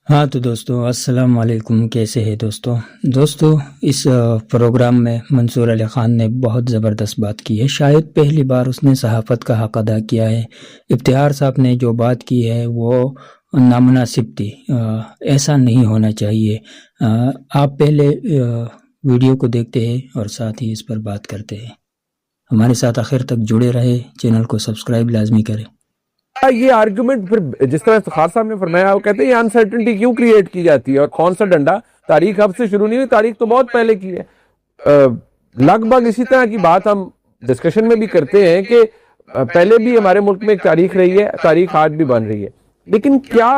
ہاں تو دوستو السلام علیکم، کیسے ہے دوستو اس پروگرام میں منصور علی خان نے بہت زبردست بات کی ہے۔ شاید پہلی بار اس نے صحافت کا حق ادا کیا ہے۔ ابتہار صاحب نے جو بات کی ہے وہ نامناسب تھی، ایسا نہیں ہونا چاہیے۔ آپ پہلے ویڈیو کو دیکھتے ہیں اور ساتھ ہی اس پر بات کرتے ہیں۔ ہمارے ساتھ آخر تک جڑے رہے، چینل کو سبسکرائب لازمی کریں۔ یہ آرگومنٹ پھر جس طرح افتخار صاحب نے فرمایا، وہ کہتے ہیں یہ انسرٹنٹی کیوں کریٹ کی جاتی ہے اور کون سا ڈنڈا؟ تاریخ اب سے شروع نہیں ہوئی، تاریخ تو بہت پہلے کی ہے۔ لگ بھگ اسی طرح کی بات ہم ڈسکشن میں بھی کرتے ہیں کہ پہلے بھی ہمارے ملک میں ایک تاریخ رہی ہے، تاریخ آج بھی بن رہی ہے، لیکن کیا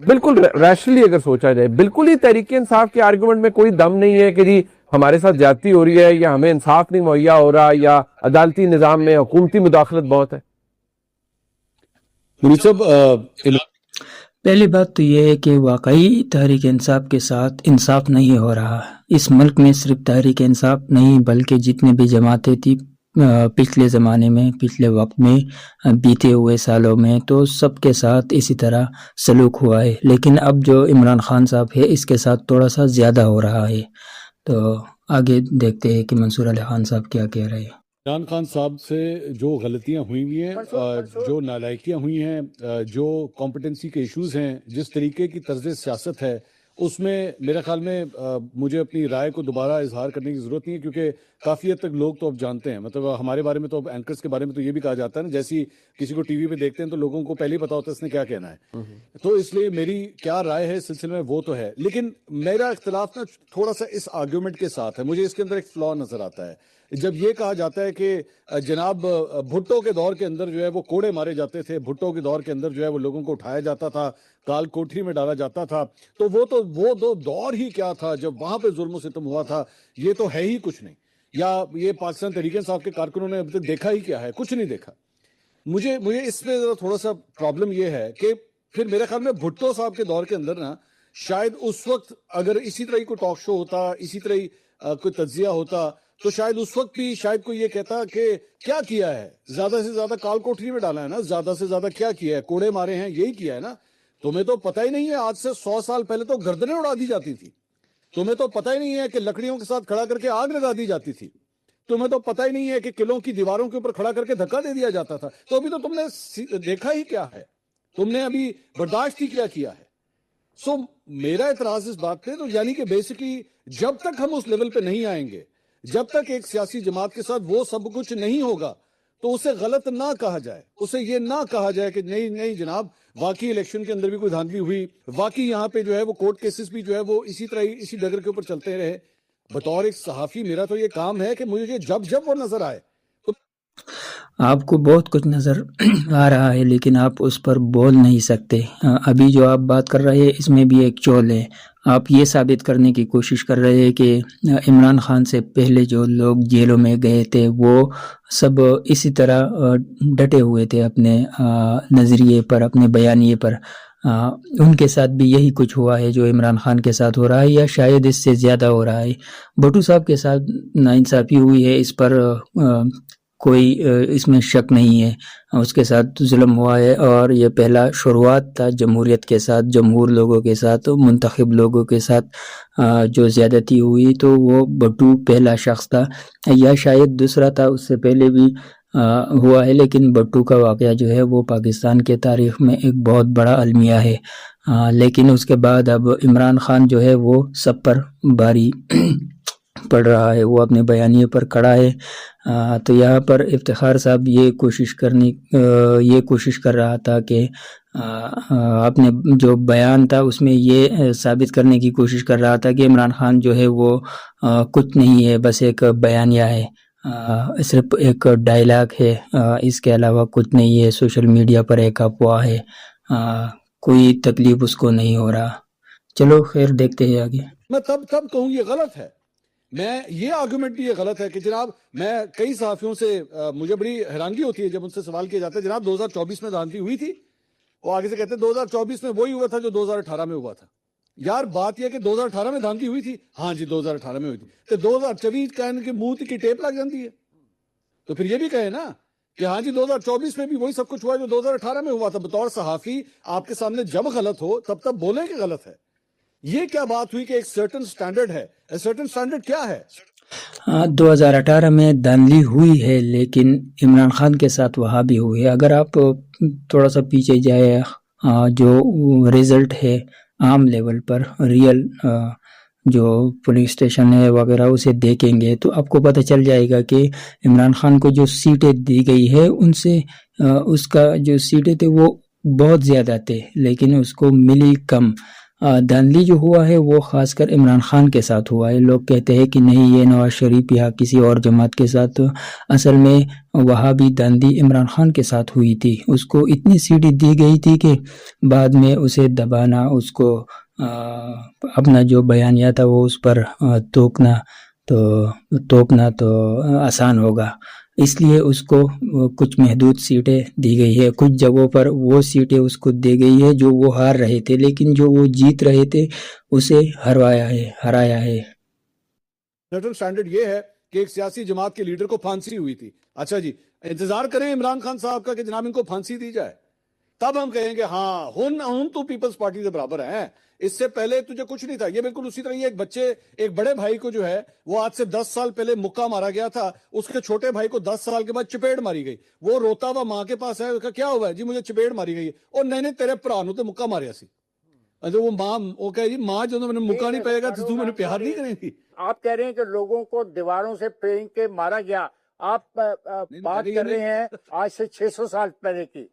بالکل ریشنلی اگر سوچا جائے، بالکل ہی تحریک انصاف کے آرگومنٹ میں کوئی دم نہیں ہے کہ جی ہمارے ساتھ زیادتی ہو رہی ہے یا ہمیں انصاف نہیں مہیا ہو رہا یا عدالتی نظام میں حکومتی مداخلت بہت ہے؟ پہلی بات تو یہ ہے کہ واقعی تحریک انصاف کے ساتھ انصاف نہیں ہو رہا۔ اس ملک میں صرف تحریک انصاف نہیں بلکہ جتنے بھی جماعتیں تھی پچھلے زمانے میں، پچھلے وقت میں، بیتے ہوئے سالوں میں، تو سب کے ساتھ اسی طرح سلوک ہوا ہے، لیکن اب جو عمران خان صاحب ہے اس کے ساتھ تھوڑا سا زیادہ ہو رہا ہے۔ تو آگے دیکھتے ہیں کہ منصور علی خان صاحب کیا کہہ رہے ہیں۔ عمران خان صاحب سے جو غلطیاں ہوئی ہوئی ہیں، جو نالائکیاں ہوئی ہیں، جو کمپٹنسی کے ایشوز ہیں، جس طریقے کی طرز سیاست ہے، اس میں میرے خیال میں مجھے اپنی رائے کو دوبارہ اظہار کرنے کی ضرورت نہیں ہے، کیونکہ کافی حد تک لوگ تو اب جانتے ہیں۔ مطلب ہمارے بارے میں تو اب اینکرز کے بارے میں تو یہ بھی کہا جاتا ہے نا، جیسی کسی کو ٹی وی پہ دیکھتے ہیں تو لوگوں کو پہلے ہی پتا ہوتا ہے اس نے کیا کہنا ہے۔ تو اس لیے میری کیا رائے ہے اس سلسلے میں وہ تو ہے، لیکن میرا اختلاف نا تھوڑا سا اس آرگیومنٹ کے ساتھ ہے۔ مجھے اس کے اندر ایک فلا نظر آتا ہے جب یہ کہا جاتا ہے کہ جناب بھٹو کے دور کے اندر جو ہے وہ کوڑے مارے جاتے تھے، بھٹو کے دور کے اندر جو ہے وہ لوگوں کو اٹھایا جاتا تھا، کال کوٹری میں ڈالا جاتا تھا، تو وہ دو دور ہی کیا تھا جب وہاں پہ ظلم و ستم ہوا تھا، یہ تو ہے ہی کچھ نہیں۔ یا یہ پاکستان تحریک انصاف کے کارکنوں نے اب تک دیکھا ہی کیا ہے؟ کچھ نہیں دیکھا۔ مجھے اس میں تھوڑا سا پرابلم یہ ہے کہ پھر میرے خیال میں بھٹو صاحب کے دور کے اندر نا شاید اس وقت اگر اسی طرح کوئی ٹاک شو ہوتا، اسی طرح کوئی تجزیہ ہوتا، تو شاید اس وقت بھی شاید کوئی یہ کہتا کہ کیا کیا ہے، زیادہ سے زیادہ کال کوٹری میں ڈالا ہے نا، زیادہ سے زیادہ کیا کیا ہے، کوڑے مارے ہیں، یہی کیا ہے نا۔ تمہیں تو پتہ ہی نہیں ہے آج سے 100 سال پہلے تو گردنیں اڑا دی جاتی تھی۔ تمہیں تو پتہ ہی نہیں ہے کہ لکڑیوں کے ساتھ کھڑا کر کے آگ لگا دی جاتی تھی۔ تمہیں تو پتہ ہی نہیں ہے کہ قلعوں کی دیواروں کے اوپر کھڑا کر کے دھکا دے دیا جاتا تھا۔ تو ابھی تو تم نے دیکھا ہی کیا ہے، تم نے ابھی برداشت ہی کیا ہے۔ سو میرا اعتراض اس بات پہ، تو یعنی کہ بیسیکلی جب تک ہم اس لیول پہ نہیں آئیں گے، جب تک ایک سیاسی جماعت کے ساتھ وہ سب کچھ نہیں ہوگا، تو اسے غلط نہ کہا جائے، اسے یہ نہ کہا جائے کہ نہیں جناب واقعی الیکشن کے اندر بھی کوئی دھاندلی ہوئی، واقعی یہاں پہ جو ہے وہ کورٹ کیسز بھی جو ہے وہ اسی طرح اسی ڈگر کے اوپر چلتے رہے۔ بطور ایک صحافی میرا تو یہ کام ہے کہ مجھے جب وہ نظر آئے تو آپ کو بہت کچھ نظر آ رہا ہے لیکن آپ اس پر بول نہیں سکتے۔ ابھی جو آپ بات کر رہے ہیں اس میں بھی ایک چول ہے۔ آپ یہ ثابت کرنے کی کوشش کر رہے ہیں کہ عمران خان سے پہلے جو لوگ جیلوں میں گئے تھے وہ سب اسی طرح ڈٹے ہوئے تھے اپنے نظریے پر، اپنے بیانیے پر۔ ان کے ساتھ بھی یہی کچھ ہوا ہے جو عمران خان کے ساتھ ہو رہا ہے، یا شاید اس سے زیادہ ہو رہا ہے۔ بھٹو صاحب کے ساتھ ناانصافی ہوئی ہے، اس پر کوئی اس میں شک نہیں ہے، اس کے ساتھ ظلم ہوا ہے، اور یہ پہلا شروعات تھا جمہوریت کے ساتھ، جمہور لوگوں کے ساتھ، منتخب لوگوں کے ساتھ جو زیادتی ہوئی، تو وہ بھٹو پہلا شخص تھا، یا شاید دوسرا تھا، اس سے پہلے بھی ہوا ہے، لیکن بھٹو کا واقعہ جو ہے وہ پاکستان کے تاریخ میں ایک بہت بڑا المیہ ہے۔ لیکن اس کے بعد اب عمران خان جو ہے وہ سب پر باری پڑ رہا ہے، وہ اپنے بیانیے پر کھڑا ہے۔ تو یہاں پر افتخار صاحب یہ کوشش کر رہا تھا کہ اپنے جو بیان تھا اس میں یہ ثابت کرنے کی کوشش کر رہا تھا کہ عمران خان جو ہے وہ کچھ نہیں ہے، بس ایک بیانیہ ہے، صرف ایک ڈائلاگ ہے، اس کے علاوہ کچھ نہیں ہے، سوشل میڈیا پر ایک افواہ ہے، کوئی تکلیف اس کو نہیں ہو رہا۔ چلو خیر، دیکھتے ہیں آگے۔ میں تب کہوں یہ غلط ہے، میں یہ آرگومنٹ بھی یہ غلط ہے کہ جناب میں کئی صحافیوں سے مجھے بڑی حیرانگی ہوتی ہے جب ان سے سوال کیا جاتا ہے جناب 2024 میں دھاندلی ہوئی تھی، وہ آگے سے کہتے ہیں 2024 میں وہی ہوا تھا جو 2018 میں ہوا تھا۔ یار بات یہ کہ 2018 میں دھاندلی ہوئی تھی، ہاں جی 2018 میں ہوئی تھی، تو 2024 کا ان کے منہ کی ٹیپ لگ جاتی ہے۔ تو پھر یہ بھی کہے نا کہ ہاں جی 2024 میں بھی وہی سب کچھ ہوا جو 2018 میں ہوا تھا. بطور صحافی آپ کے سامنے جب غلط ہو تب بولیں کہ غلط ہے. یہ کیا بات ہوئی کہ ایک سرٹن سٹینڈرڈ ہے؟ سرٹن سٹینڈرڈ کیا ہے؟ 2018 میں دھاندلی ہوئی ہے لیکن عمران خان کے ساتھ وہاں بھی ہوئی ہے. اگر آپ تھوڑا سا پیچھے جائے جو رزلٹ ہے عام لیول پر ریئل جو پولیس اسٹیشن ہے وغیرہ اسے دیکھیں گے تو آپ کو پتہ چل جائے گا کہ عمران خان کو جو سیٹیں دی گئی ہے ان سے اس کا جو سیٹیں تھے وہ بہت زیادہ تھے لیکن اس کو ملی کم. دھاندلی جو ہوا ہے وہ خاص کر عمران خان کے ساتھ ہوا ہے. لوگ کہتے ہیں کہ نہیں یہ نواز شریف یا کسی اور جماعت کے ساتھ، اصل میں وہاں بھی دھاندلی عمران خان کے ساتھ ہوئی تھی. اس کو اتنی سیٹیں دی گئی تھی کہ بعد میں اسے دبانا، اس کو اپنا جو بیانیہ تھا وہ اس پر توپنا تو آسان ہوگا. اس لیے اس کو کچھ محدود سیٹیں دی گئی ہے. کچھ جگہوں پر وہ سیٹیں اس کو دی گئی ہے جو وہ ہار رہے تھے لیکن جو وہ جیت رہے تھے اسے ہرایا ہے. سرٹن سٹینڈرڈ یہ ہے کہ ایک سیاسی جماعت کے لیڈر کو پھانسی ہوئی تھی. اچھا جی انتظار کریں عمران خان صاحب کا کہ جناب ان کو پھانسی دی جائے تب ہم کہیں گے ہاں ہن تو پیپلز پارٹی سے برابر ہیں. اس سے پہلے تجھے کچھ نہیں تھا. یہ بالکل اسی طرح یہ ایک بڑے بھائی کو جو ہے وہ آج سے 10 سال پہلے مکہ مارا گیا تھا، اس کے چھوٹے بھائی کو 10 سال کے بعد چپیڑ ماری گئی. وہ روتا ہوا ماں کے پاس ہے، کیا ہوا ہے جی مجھے چپیڑ ماری گئی. اور نہیں تیرے پرا نو تے مکہ ماریا سی. وہ ماں وہ کہے جی ماں جو میں نے مکہ نہیں پائے گا تو میں نے پیار نہیں کریں گی. آپ کہہ رہے ہیں کہ لوگوں کو دیواروں سے پھینک کے مارا گیا. آپ بات کر رہے ہیں آج سے 600 سال پہلے کی.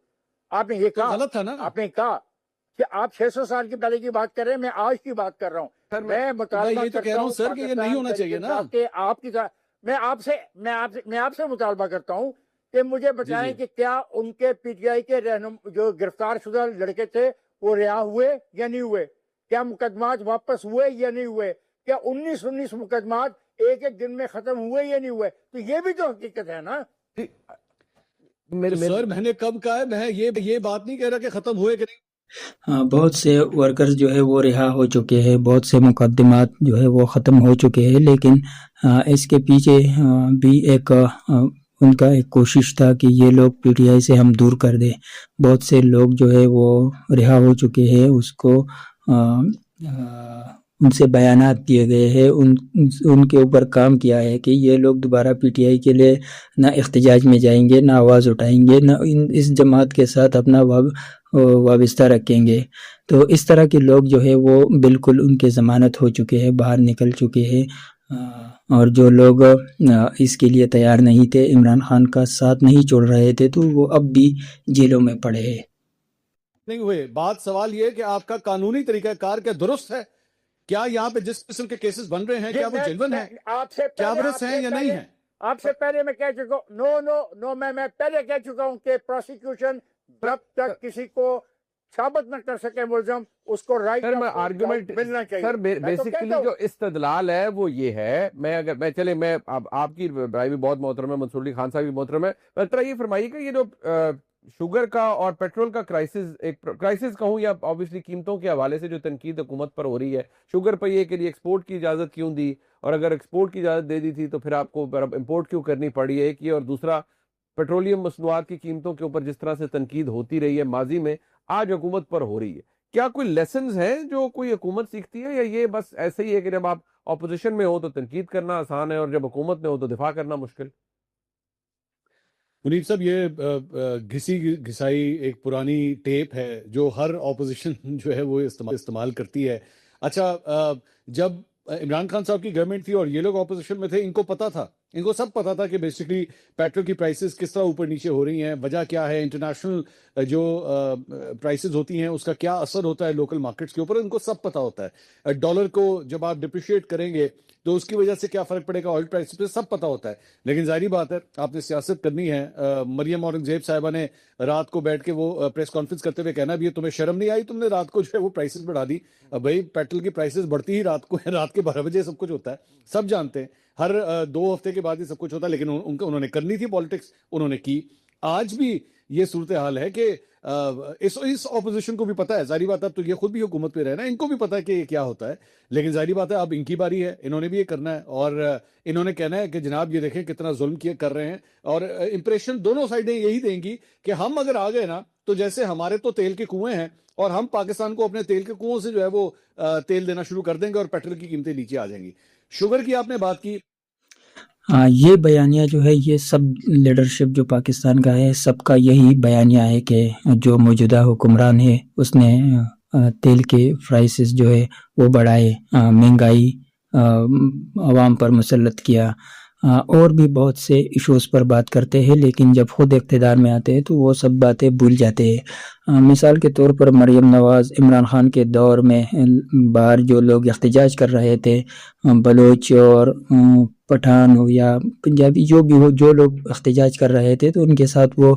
آپ نے یہ کہا غلط تھا نا. آپ نے کہا کہ آپ 600 سال کی پہلے کی بات کر رہے ہیں، میں آج کی بات کر رہا ہوں. میں مطالبہ کرتا ہوں سر کہ یہ نہیں ہونا چاہیے نا کہ آپ کی میں آپ سے مطالبہ کرتا ہوں کہ مجھے بتائیں کہ کیا ان کے پی ٹی آئی کے جو گرفتار شدہ لڑکے تھے وہ رہا ہوئے یا نہیں ہوئے؟ کیا مقدمات واپس ہوئے یا نہیں ہوئے؟ کیا 19 مقدمات ایک دن میں ختم ہوئے یا نہیں ہوئے؟ تو یہ بھی تو حقیقت ہے نا. سر میں نے کب کہا ہے، میں یہ بات نہیں کہہ رہا کہ ختم ہوئے کہ نہیں. بہت سے ورکرز جو ہے وہ رہا ہو چکے ہیں، بہت سے مقدمات جو ہے وہ ختم ہو چکے ہیں، لیکن اس کے پیچھے بھی ان کا ایک کوشش تھا کہ یہ لوگ پی ٹی آئی سے ہم دور کر دیں. بہت سے لوگ جو ہے وہ رہا ہو چکے ہیں، اس کو ان سے بیانات دیے گئے ہیں، ان کے اوپر کام کیا ہے کہ یہ لوگ دوبارہ پی ٹی آئی کے لیے نہ احتجاج میں جائیں گے، نہ آواز اٹھائیں گے، نہ اس جماعت کے ساتھ اپنا وابستہ رکھیں گے. تو اس طرح کے لوگ جو ہے وہ بالکل ان کے ضمانت ہو چکے ہیں، باہر نکل چکے ہیں. اور جو لوگ اس کے لیے تیار نہیں تھے، عمران خان کا ساتھ نہیں چھوڑ رہے تھے، تو وہ اب بھی جیلوں میں پڑے ہیں. نہیں ہوئے. بات سوال یہ کہ آپ کا قانونی طریقہ کار کیا درست ہے؟ کیا یہاں پہ جس قسم کے کیسز بن رہے ہیں کیا وہ جینون ہیں؟ کیا برس ہیں یا نہیں ہیں؟ آپ سے پہلے میں کہہ چکا ہوں نو میں پہلے کہہ چکا ہوں کہ پروسیکیوشن جب تک کسی کو ثابت نہ کر سکے ملزم، اس کو رائٹ ملنا چاہیے. سر بیسیکلی جو استدلال ہے وہ یہ ہے، میں آپ کی رائے بھی بہت محترم ہے، منصور علی خان صاحب بھی محترم ہے. طرح یہ فرمائیے کہ یہ جو شوگر کا اور پیٹرول کا کرائسس کہوں یا obviously قیمتوں کے حوالے سے جو تنقید حکومت پر ہو رہی ہے، شوگر پر یہ کہ ایکسپورٹ کی اجازت کیوں دی، اور اگر ایکسپورٹ کی اجازت دے دی تھی تو پھر آپ کو امپورٹ کیوں کرنی پڑی ہے، ایک یہ، اور دوسرا پیٹرولیم مصنوعات کی قیمتوں کے اوپر جس طرح سے تنقید ہوتی رہی ہے ماضی میں، آج حکومت پر ہو رہی ہے. کیا کوئی لیسنز ہیں جو کوئی حکومت سیکھتی ہے، یا یہ بس ایسے ہی ہے کہ جب آپ اپوزیشن میں ہو تو تنقید کرنا آسان ہے اور جب حکومت میں ہو تو دفاع کرنا مشکل؟ منیب صاحب یہ گھسی گھسائی ایک پرانی ٹیپ ہے جو ہر اپوزیشن جو ہے وہ استعمال کرتی ہے. اچھا جب عمران خان صاحب کی گورنمنٹ تھی اور یہ لوگ اپوزیشن میں تھے، ان کو پتا تھا، ان کو سب پتا تھا کہ بیسیکلی پیٹرول کی پرائسز کس طرح اوپر نیچے ہو رہی ہیں، وجہ کیا ہے، انٹرنیشنل جو پرائسز ہوتی ہیں اس کا کیا اثر ہوتا ہے لوکل مارکیٹس کے اوپر، ان کو سب پتا ہوتا ہے. ڈالر کو جب آپ ڈپریشیٹ کریں گے تو اس کی وجہ سے کیا فرق پڑے گا آئل پرائس پہ، سب پتا ہوتا ہے. لیکن ظاہری بات ہے آپ نے سیاست کرنی ہے. مریم اورنگزیب صاحبہ نے رات کو بیٹھ کے وہ پریس کانفرنس کرتے ہوئے کہنا بھی ہے تمہیں شرم نہیں آئی، تم نے رات کو جو ہے وہ پرائسز بڑھا دی. بھائی پیٹرول کی پرائسز بڑھتی ہی رات کو ہے، رات کے 12 بجے سب کچھ ہوتا ہے، سب جانتے ہیں، ہر 2 ہفتے کے بعد ہی سب کچھ ہوتا ہے. لیکن انہوں نے کرنی تھی پالیٹکس، انہوں نے کی. آج بھی یہ صورتحال ہے کہ اس اپوزیشن کو بھی پتا ہے، ظاہری بات ہے، اب تو یہ خود بھی حکومت پہ رہنا ہے، ان کو بھی پتا ہے کہ یہ کیا ہوتا ہے، لیکن ظاہری بات ہے اب ان کی باری ہے، انہوں نے بھی یہ کرنا ہے، اور انہوں نے کہنا ہے کہ جناب یہ دیکھیں کتنا ظلم کر رہے ہیں، اور امپریشن دونوں سائڈیں یہی دیں گی کہ ہم اگر آ گئے نا تو جیسے ہمارے تو تیل کے کنویں ہیں، اور ہم پاکستان کو اپنے تیل کے کنووں سے جو ہے وہ تیل دینا شروع کر دیں گے، اور پیٹرول کی قیمتیں نیچے آ جائیں گی۔ شوگر کی آپ نے بات کی، یہ بیانیہ جو ہے یہ سب لیڈرشپ جو پاکستان کا ہے سب کا یہی بیانیہ ہے کہ جو موجودہ حکمران ہے اس نے تیل کے پرائسز جو ہے وہ بڑھائے، مہنگائی عوام پر مسلط کیا، اور بھی بہت سے ایشوز پر بات کرتے ہیں، لیکن جب خود اقتدار میں آتے ہیں تو وہ سب باتیں بھول جاتے ہیں۔ مثال کے طور پر مریم نواز عمران خان کے دور میں باہر جو لوگ احتجاج کر رہے تھے، بلوچ اور پٹھان ہو یا پنجابی جو بھی ہو، جو لوگ احتجاج کر رہے تھے تو ان کے ساتھ وہ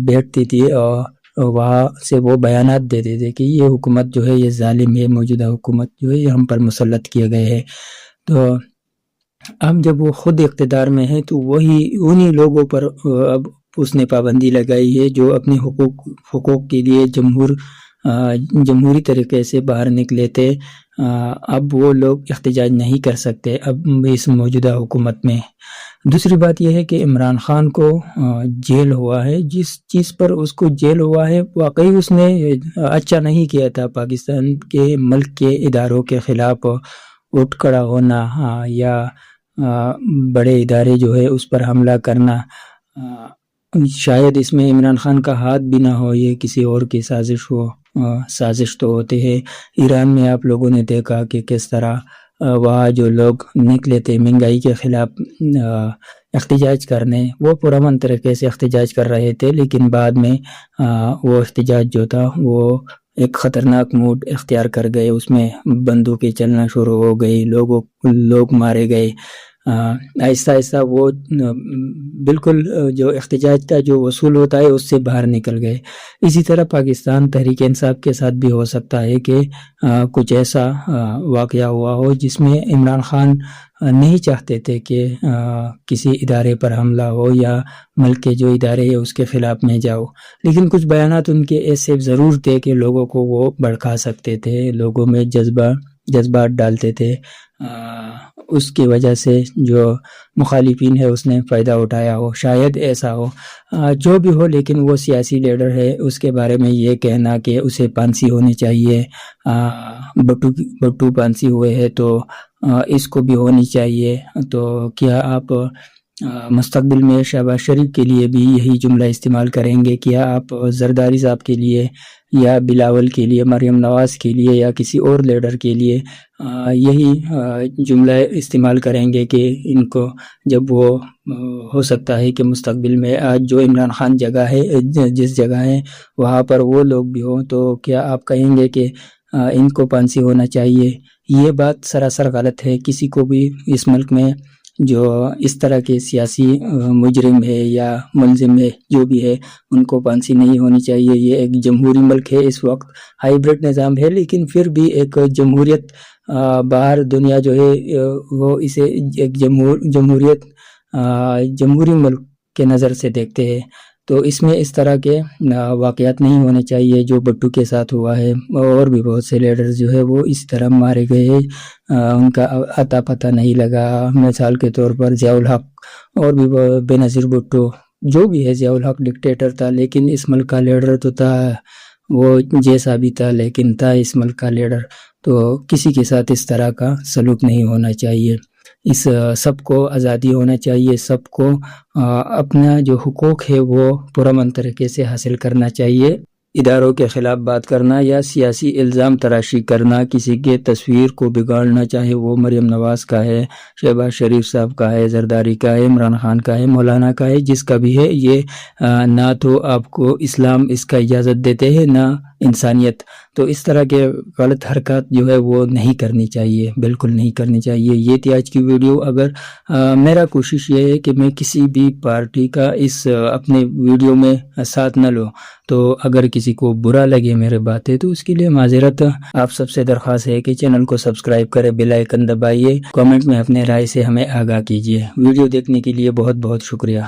بیٹھتی تھی اور وہاں سے وہ بیانات دیتے تھے کہ یہ حکومت جو ہے یہ ظالم ہے، موجودہ حکومت جو ہے یہ ہم پر مسلط کیے گئے ہیں۔ تو اب جب وہ خود اقتدار میں ہے تو انہی لوگوں پر اب اس نے پابندی لگائی ہے جو اپنے حقوق کے لیے جمہوری طریقے سے باہر نکلے تھے، اب وہ لوگ احتجاج نہیں کر سکتے اب اس موجودہ حکومت میں۔ دوسری بات یہ ہے کہ عمران خان کو جیل ہوا ہے، جس چیز پر اس کو جیل ہوا ہے واقعی اس نے اچھا نہیں کیا تھا۔ پاکستان کے ملک کے اداروں کے خلاف اٹھ کھڑا ہونا یا بڑے ادارے جو ہے اس پر حملہ کرنا، شاید اس میں عمران خان کا ہاتھ بھی نہ ہو، یہ کسی اور کی سازش ہو۔ سازش تو ہوتے ہیں۔ ایران میں آپ لوگوں نے دیکھا کہ کس طرح وہاں جو لوگ نکلے تھے مہنگائی کے خلاف احتجاج کرنے، وہ پرامن طریقے سے احتجاج کر رہے تھے، لیکن بعد میں وہ احتجاج جو تھا وہ ایک خطرناک موڈ اختیار کر گئے، اس میں بندوقیں چلنا شروع ہو گئی، لوگ مارے گئے۔ آہستہ آہستہ وہ بالکل جو احتجاج کا جو اصول ہوتا ہے اس سے باہر نکل گئے۔ اسی طرح پاکستان تحریک انصاف کے ساتھ بھی ہو سکتا ہے کہ کچھ ایسا واقعہ ہوا ہو جس میں عمران خان نہیں چاہتے تھے کہ کسی ادارے پر حملہ ہو یا ملک کے جو ادارے ہیں اس کے خلاف میں جاؤ، لیکن کچھ بیانات ان کے ایسے ضرور تھے کہ لوگوں کو وہ بھڑکا سکتے تھے، لوگوں میں جذبات ڈالتے تھے، اس کی وجہ سے جو مخالفین ہے اس نے فائدہ اٹھایا ہو، شاید ایسا ہو۔ جو بھی ہو، لیکن وہ سیاسی لیڈر ہے، اس کے بارے میں یہ کہنا کہ اسے پھانسی ہونی چاہیے، بٹو پھانسی ہوئے ہے تو اس کو بھی ہونی چاہیے، تو کیا آپ مستقبل میں شہباز شریف کے لیے بھی یہی جملہ استعمال کریں گے؟ کیا آپ زرداری صاحب کے لیے یا بلاول کے لیے، مریم نواز کے لیے یا کسی اور لیڈر کے لیے یہی جملہ استعمال کریں گے کہ ان کو جب وہ ہو سکتا ہے کہ مستقبل میں آج جو عمران خان جگہ ہے، جس جگہ ہے وہاں پر وہ لوگ بھی ہوں، تو کیا آپ کہیں گے کہ ان کو پھانسی ہونا چاہیے؟ یہ بات سراسر غلط ہے۔ کسی کو بھی اس ملک میں جو اس طرح کے سیاسی مجرم ہے یا ملزم ہے جو بھی ہے ان کو پھانسی نہیں ہونی چاہیے۔ یہ ایک جمہوری ملک ہے، اس وقت ہائیبرڈ نظام ہے، لیکن پھر بھی ایک جمہوریت، باہر دنیا جو ہے وہ اسے ایک جمہوری ملک کے نظر سے دیکھتے ہیں، تو اس میں اس طرح کے واقعات نہیں ہونے چاہیے جو بٹو کے ساتھ ہوا ہے۔ اور بھی بہت سے لیڈرز جو ہے وہ اس طرح مارے گئے ہیں، ان کا اتا پتہ نہیں لگا۔ مثال کے طور پر ضیاء الحق اور بھی بے نظیر بھٹو، جو بھی ہے، ضیاء الحق ڈکٹیٹر تھا لیکن اس ملک کا لیڈر تو تھا، وہ جیسا بھی تھا لیکن تھا اس ملک کا لیڈر، تو کسی کے ساتھ اس طرح کا سلوک نہیں ہونا چاہیے۔ اس سب کو آزادی ہونا چاہیے، سب کو اپنا جو حقوق ہے وہ پرامن طریقے سے حاصل کرنا چاہیے۔ اداروں کے خلاف بات کرنا یا سیاسی الزام تراشی کرنا، کسی کے تصویر کو بگاڑنا، چاہے وہ مریم نواز کا ہے، شہباز شریف صاحب کا ہے، زرداری کا ہے، عمران خان کا ہے، مولانا کا ہے، جس کا بھی ہے، یہ نہ تو آپ کو اسلام اس کا اجازت دیتے ہیں نہ انسانیت، تو اس طرح کے غلط حرکات جو ہے وہ نہیں کرنی چاہیے، بالکل نہیں کرنی چاہیے۔ یہ تھی آج کی ویڈیو۔ اگر میرا کوشش یہ ہے کہ میں کسی بھی پارٹی کا اس اپنے ویڈیو میں ساتھ نہ لوں، تو اگر کسی کو برا لگے میرے باتیں تو اس کے لیے معذرت۔ آپ سب سے درخواست ہے کہ چینل کو سبسکرائب کریں، بیل آئیکن دبائیے، کامنٹ میں اپنے رائے سے ہمیں آگاہ کیجیے۔ ویڈیو دیکھنے کے لیے بہت بہت شکریہ۔